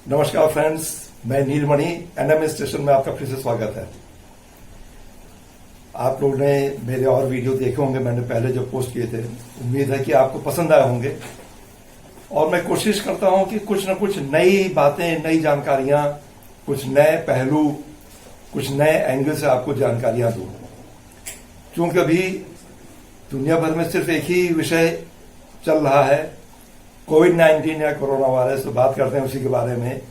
नमस्कार फ्रेंड्स, मैं नीलमणि NM station में आपका फिर से स्वागत है। आप लोग ने मेरे और वीडियो देखे होंगे, मैंने पहले जो पोस्ट किए थे। उम्मीद है कि आपको पसंद आए होंगे और मैं कोशिश करता हूं कि कुछ न कुछ नई बातें, नई जानकारियां, कुछ नए पहलू, कुछ नए एंगल से आपको जानकारियां दूं। क्योंकि अभी दुनिया भर में सिर्फ एक ही विषय चल रहा है, कोविड-19 या कोरोना वायरस। तो बात करते हैं उसी के बारे में।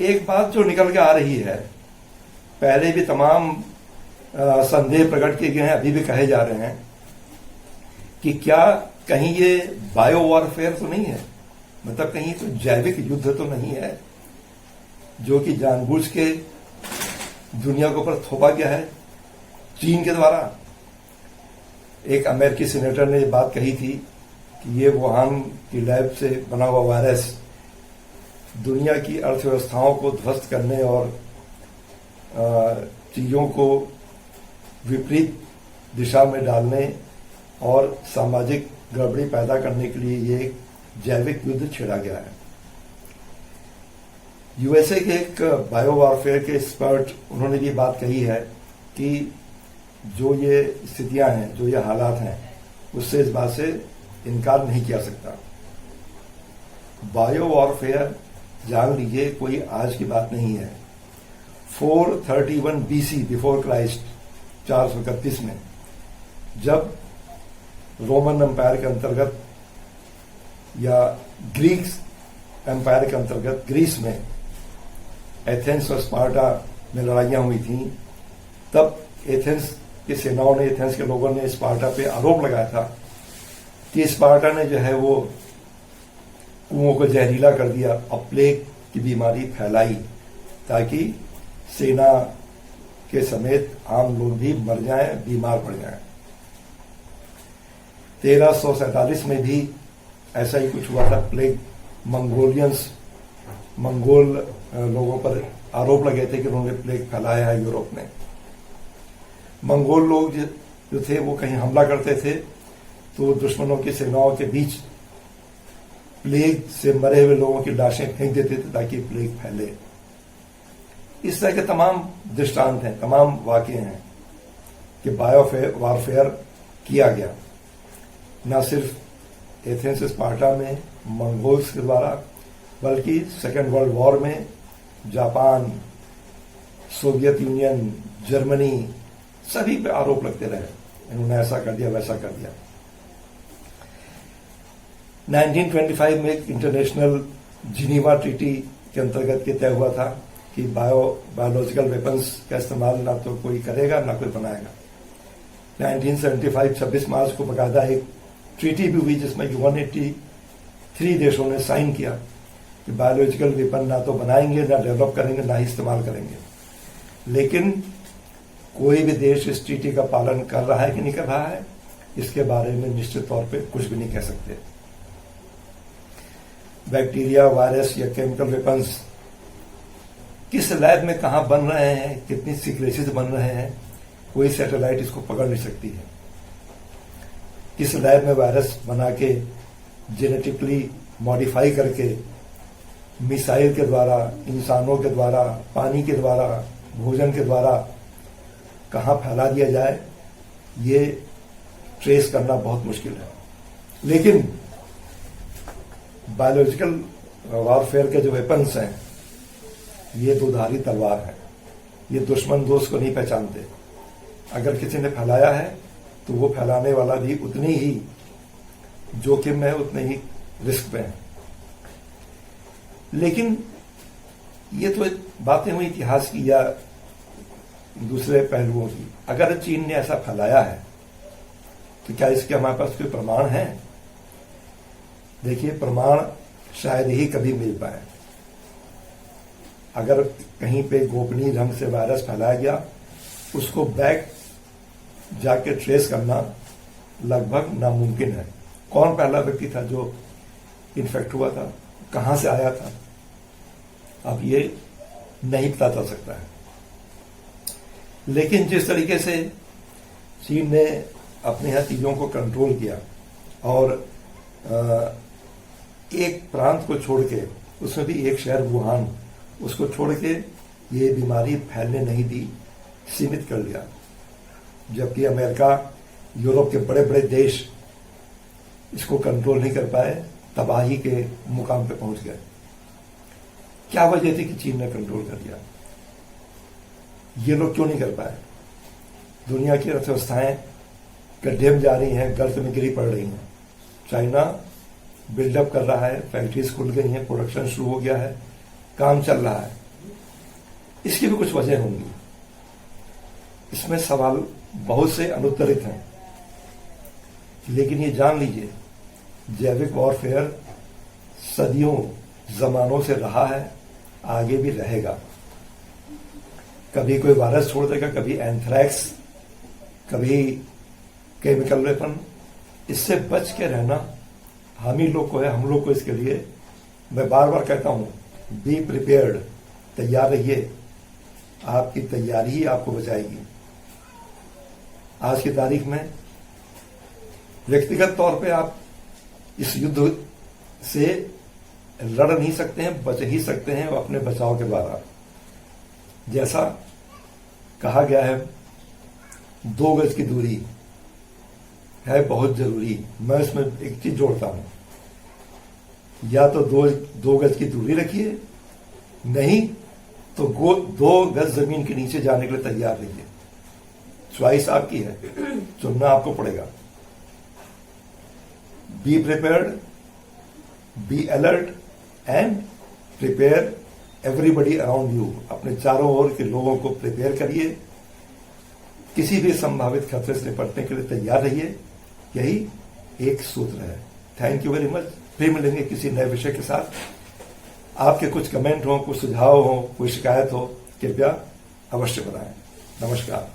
एक बात जो निकल के आ रही है, पहले भी तमाम संदेह प्रकट किए गए हैं, अभी भी कहे जा रहे हैं कि क्या कहीं ये बायो वॉरफेयर तो नहीं है, मतलब कहीं तो जैविक युद्ध तो नहीं है जो कि जानबूझ के दुनिया के ऊपर थोपा गया है चीन के द्वारा। एक अमेरिकी सीनेटर ने ये बात कही थी कि ये वुहान की लैब से बना हुआ वायरस दुनिया की अर्थव्यवस्थाओं को ध्वस्त करने और चीजों को विपरीत दिशा में डालने और सामाजिक गड़बड़ी पैदा करने के लिए ये एक जैविक युद्ध छेड़ा गया है। यूएसए के एक बायो वॉरफेयर के एक्सपर्ट, उन्होंने भी बात कही है कि जो ये स्थितियां हैं, जो ये हालात हैं, उससे इस बात से इनकार नहीं किया सकता। बायो वॉरफेयर, जान लीजिए, कोई आज की बात नहीं है। 431 BC बिफोर क्राइस्ट, 431 में, जब रोमन एम्पायर के अंतर्गत या ग्रीक एम्पायर के अंतर्गत ग्रीस में एथेंस और स्पार्टा में लड़ाइयां हुई थी, तब एथेंस की सेनाओं ने, एथेंस के लोगों ने स्पार्टा पे आरोप लगाया था कि स्पार्टा ने जो है वो कुओं को जहरीला कर दिया और प्लेग की बीमारी फैलाई ताकि सेना के समेत आम लोग भी मर जाएं, बीमार पड़ जाएं। 1347 में भी ऐसा ही कुछ हुआ था। प्लेग, मंगोल लोगों पर आरोप लगे थे कि उन्होंने प्लेग फैलाया है यूरोप में। मंगोल लोग जो थे वो कहीं हमला करते थे तो दुश्मनों की सेनाओं के बीच प्लेग से मरे हुए लोगों की लाशें फेंक देते थे ताकि प्लेग फैले। इस तरह के तमाम दृष्टांत हैं, तमाम वाकये हैं कि बायो वॉरफेयर किया गया, न सिर्फ एथेंस स्पार्टा में मंगोल्स के द्वारा, बल्कि सेकेंड वर्ल्ड वॉर में जापान, सोवियत यूनियन, जर्मनी, सभी पे आरोप लगते रहे, इन्होंने ऐसा कर दिया, वैसा कर दिया। 1925 में एक इंटरनेशनल जिनीवा ट्रीटी के अंतर्गत ये तय हुआ था कि बायोलॉजिकल वेपन्स का इस्तेमाल ना तो कोई करेगा ना कोई बनाएगा। 1975 26 मार्च को बकायदा एक ट्रीटी भी हुई जिसमें 183 देशों ने साइन किया कि बायोलॉजिकल वेपन ना तो बनाएंगे, ना डेवलप करेंगे, ना ही इस्तेमाल करेंगे। लेकिन कोई भी देश इस ट्रीटी का पालन कर रहा है कि नहीं कर रहा है, इसके बारे में निश्चित तौर पे कुछ भी नहीं कह सकते। बैक्टीरिया, वायरस या केमिकल वेपन्स किस लैब में कहां बन रहे हैं, कितनी सीक्रेसी से बन रहे हैं, कोई सैटेलाइट इसको पकड़ नहीं सकती है। किस लैब में वायरस बना के जेनेटिकली मॉडिफाई करके मिसाइल के द्वारा, इंसानों के द्वारा, पानी के द्वारा, भोजन के द्वारा कहां फैला दिया जाए, ये ट्रेस करना बहुत मुश्किल है। लेकिन बायोलॉजिकल वॉरफेयर के जो वेपन्स हैं, ये दोधारी तलवार है। ये दुश्मन दोस्त को नहीं पहचानते। अगर किसी ने फैलाया है तो वो फैलाने वाला भी उतनी ही जोखिम में है, उतने ही रिस्क पे है। लेकिन ये तो बातें हुई इतिहास की या दूसरे पहलुओं की। अगर चीन ने ऐसा फैलाया है तो क्या इसके हमारे पास कोई प्रमाण है? देखिए, प्रमाण शायद ही कभी मिल पाए। अगर कहीं पे गोपनीय ढंग से वायरस फैलाया गया, उसको बैक जाके ट्रेस करना लगभग नामुमकिन है। कौन पहला व्यक्ति था जो इन्फेक्ट हुआ था, कहां से आया था, अब ये नहीं पता चल सकता है। लेकिन जिस तरीके से चीन ने अपने यहाँ चीजों को कंट्रोल किया और एक प्रांत को छोड़ के उसमें भी एक शहर वुहान, उसको छोड़ के ये बीमारी फैलने नहीं दी, सीमित कर लिया। जबकि अमेरिका, यूरोप के बड़े बड़े देश इसको कंट्रोल नहीं कर पाए, तबाही के मुकाम पे पहुंच गए। क्या वजह थी कि चीन ने कंट्रोल कर दिया? ये लोग क्यों नहीं कर पाए? दुनिया की अर्थव्यवस्थाएं गड्ढे में जा रही हैं, गर्त में गिरी पड़ रही हैं। चाइना बिल्डअप कर रहा है, फैक्ट्रीज खुल गई हैं, प्रोडक्शन शुरू हो गया है, काम चल रहा है। इसकी भी कुछ वजह होंगी। इसमें सवाल बहुत से अनुत्तरित हैं, लेकिन ये जान लीजिए, जैविक वॉरफेयर सदियों जमानों से रहा है, आगे भी रहेगा। कभी कोई वायरस छोड़ देगा, कभी एंथ्रैक्स, कभी केमिकल वेपन। इससे बच के रहना हम ही लोग को है, हम लोग को इसके लिए मैं बार बार कहता हूं, बी प्रिपेयर्ड, तैयार रहिए। आपकी तैयारी ही आपको बचाएगी। आज की तारीख में व्यक्तिगत तौर पे आप इस युद्ध से लड़ नहीं सकते हैं, बच ही सकते हैं अपने बचाव के द्वारा। जैसा कहा गया है, 2 गज की दूरी है बहुत जरूरी। मैं इसमें एक चीज जोड़ता हूं, या तो 2 गज की दूरी रखिए, नहीं तो 2 गज जमीन के नीचे जाने के लिए तैयार रहिए। च्वाइस आपकी है, चुनना आपको पड़ेगा। Be prepared, be alert and prepare everybody around you. अपने चारों ओर के लोगों को प्रिपेयर करिए। किसी भी संभावित खतरे से निपटने के लिए तैयार रहिए। यही एक सूत्र है। Thank you very much. फिर मिलेंगे किसी नए विषय के साथ। आपके कुछ कमेंट हो, कुछ सुझाव हो, कोई शिकायत हो, कृपया अवश्य बताएं। नमस्कार।